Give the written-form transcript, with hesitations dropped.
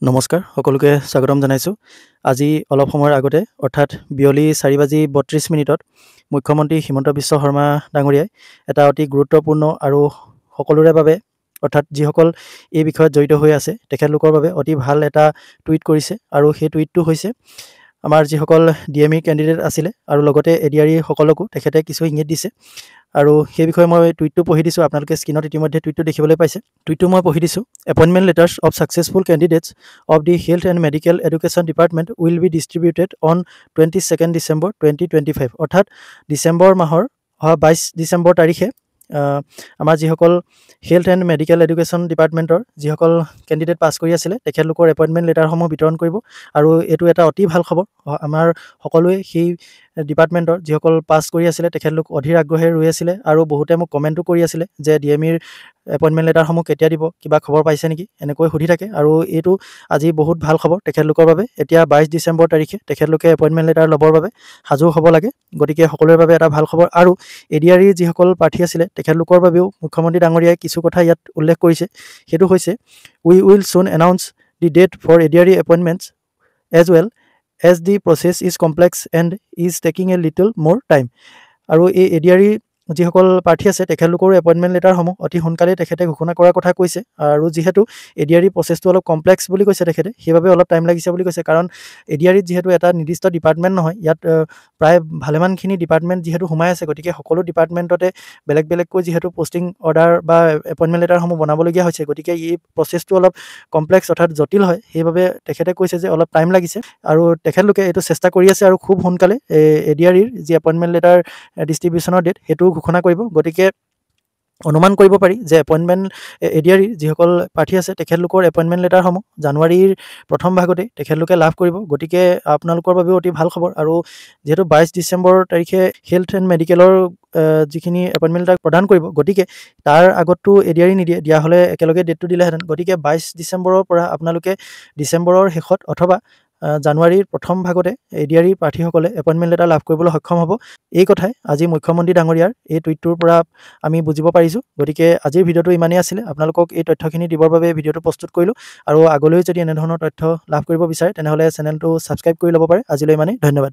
নমস্কাৰ সকলোকে স্বাগতম জনাইছোঁ। আজি অলপ সময়ৰ আগতে অৰ্থাৎ বিয়লি 4:32 মুখ্যমন্ত্ৰী হিমন্ত বিশ্ব শৰ্মা ডাঙৰীয়াই এটা অতি গুৰুত্বপূৰ্ণ আৰু সকলোৰে বাবে অৰ্থাৎ যিসকল এই বিষয়ত জড়িত হৈ আছে তেখেতলোকৰ বাবে অতি ভাল এটা টুইট কৰিছে আৰু সেই টুইটটো হৈছে আমাৰ যিসকল ডিএমই কেণ্ডিডেট আছিলে আৰু লগতে এডিআৰই সকলকো তেখেতে কিছু ইংগিত দিছে আৰু সেই বিষয়ে মই টুইটটো পঢ়ি দিছোঁ। আপোনালোকে স্ক্ৰীনত ইতিমধ্যে টুইটটো দেখিবলৈ পাইছে। টুইটটো মই পঢ়ি দিছোঁ। Appointment letters of successful candidates of the Health and Medical Education Department will be distributed on 22nd December 2025 অৰ্থাৎ ডিচেম্বৰ মাহৰ 22 ডিচেম্বৰ তাৰিখে আমাৰ যিসকল হেল্থ এণ্ড মেডিকেল এডুকেশ্যন ডিপাৰ্টমেণ্টৰ যিসকল কেণ্ডিডেট পাছ কৰি আছিলে তেখেতলোকৰ এপইণ্টমেণ্ট লেটাৰসমূহ বিতৰণ কৰিব আৰু এইটো এটা অতি ভাল খবৰ। আমাৰ সকলোৱে সেই ডিপাৰ্টমেণ্টৰ যিসকল পাছ কৰি আছিলে তেখেতলোক অধীৰ আগ্ৰহেৰে ৰৈ আছিলে আৰু বহুতে মোক কমেণ্টো কৰি আছিলে যে ডিএমইৰ এপইণ্টমেণ্ট লেটাৰসমূহ কেতিয়া দিব, কিবা খবৰ পাইছে নেকি, এনেকৈ সুধি থাকে আৰু এইটো আজি বহুত ভাল খবৰ তেখেতলোকৰ বাবে। এতিয়া 22 ডিচেম্বৰ তাৰিখে তেখেতলোকে এপইণ্টমেণ্ট লেটাৰ ল'বৰ বাবে সাজু হ'ব লাগে, গতিকে সকলোৰে বাবে এটা ভাল খবৰ। আৰু এডিআৰই যিসকল প্ৰাৰ্থী আছিলে তেখেতলোকৰ বাবেও মুখ্যমন্ত্ৰী ডাঙৰীয়াই কিছু কথা ইয়াত উল্লেখ কৰিছে। সেইটো হৈছে we will soon announce the date for ADRE appointments as well as the process is complex and is taking a little more time. আৰু এই এডিআৰই যিসকল প্ৰাৰ্থী আছে তেখেতলোকৰো এপইণ্টমেণ্ট লেটাৰসমূহ অতি সোনকালেই তেখেতে ঘোষণা কৰাৰ কথা কৈছে। আৰু যিহেতু এডিআৰই প্ৰচেছটো অলপ কমপ্লেক্স বুলি কৈছে তেখেতে, সেইবাবে অলপ টাইম লাগিছে বুলি কৈছে। কাৰণ এডিআৰইত যিহেতু এটা নিৰ্দিষ্ট ডিপাৰ্টমেণ্ট নহয়, ইয়াত প্ৰায় ভালেমানখিনি ডিপাৰ্টমেণ্ট যিহেতু সোমাই আছে, গতিকে সকলো ডিপাৰ্টমেণ্টতে বেলেগ বেলেগকৈ যিহেতু পষ্টিং অৰ্ডাৰ বা এপইণ্টমেণ্ট লেটাৰসমূহ বনাবলগীয়া হৈছে, গতিকে এই প্ৰচেছটো অলপ কমপ্লেক্স অৰ্থাৎ জটিল হয়। সেইবাবে তেখেতে কৈছে যে অলপ টাইম লাগিছে আৰু তেখেতলোকে এইটো চেষ্টা কৰি আছে আৰু খুব সোনকালে এডিআৰইৰ যি এপইণ্টমেণ্ট লেটাৰ ডিষ্ট্ৰিবিউশ্যনৰ ডেট সেইটো ঘোষণা কৰিব। গতিকে অনুমান কৰিব পাৰি যে এডিআৰইৰ যিসকল প্ৰাৰ্থী আছে তেখেতলোকৰ এপইণ্টমেণ্ট লেটাৰসমূহ জানুৱাৰীৰ প্ৰথম ভাগতেই তেখেতলোকে লাভ কৰিব। গতিকে আপোনালোকৰ বাবেও অতি ভাল খবৰ। আৰু যিহেতু 22 ডিচেম্বৰ তাৰিখে হেল্থ এণ্ড মেডিকেলৰ যিখিনি এপইণ্টমেণ্ট লেটাৰ প্ৰদান কৰিব, গতিকে তাৰ আগততো এডিআৰই নিদিয়ে, দিয়া হ'লে একেলগে ডেটটো দিলেহেঁতেন। গতিকে 22 ডিচেম্বৰৰ পৰা আপোনালোকে ডিচেম্বৰৰ শেষত অথবা জানুৱাৰীৰ প্ৰথম ভাগতে এডিআৰই প্ৰাৰ্থীসকলে এপইণ্টমেণ্ট লেটাৰ লাভ কৰিবলৈ সক্ষম হ'ব। এই কথাই আজি মুখ্যমন্ত্ৰী ডাঙৰীয়াৰ এই টুইটটোৰ পৰা আমি বুজিব পাৰিছোঁ। গতিকে আজিৰ ভিডিঅ'টো ইমানেই আছিলে। আপোনালোকক এই তথ্যখিনি দিবৰ বাবে ভিডিঅ'টো প্ৰস্তুত কৰিলোঁ আৰু আগলৈ যদি এনেধৰণৰ তথ্য লাভ কৰিব বিচাৰে তেনেহ'লে চেনেলটো ছাবস্ক্ৰাইব কৰি ল'ব পাৰে। আজিলৈ ইমানেই, ধন্যবাদ।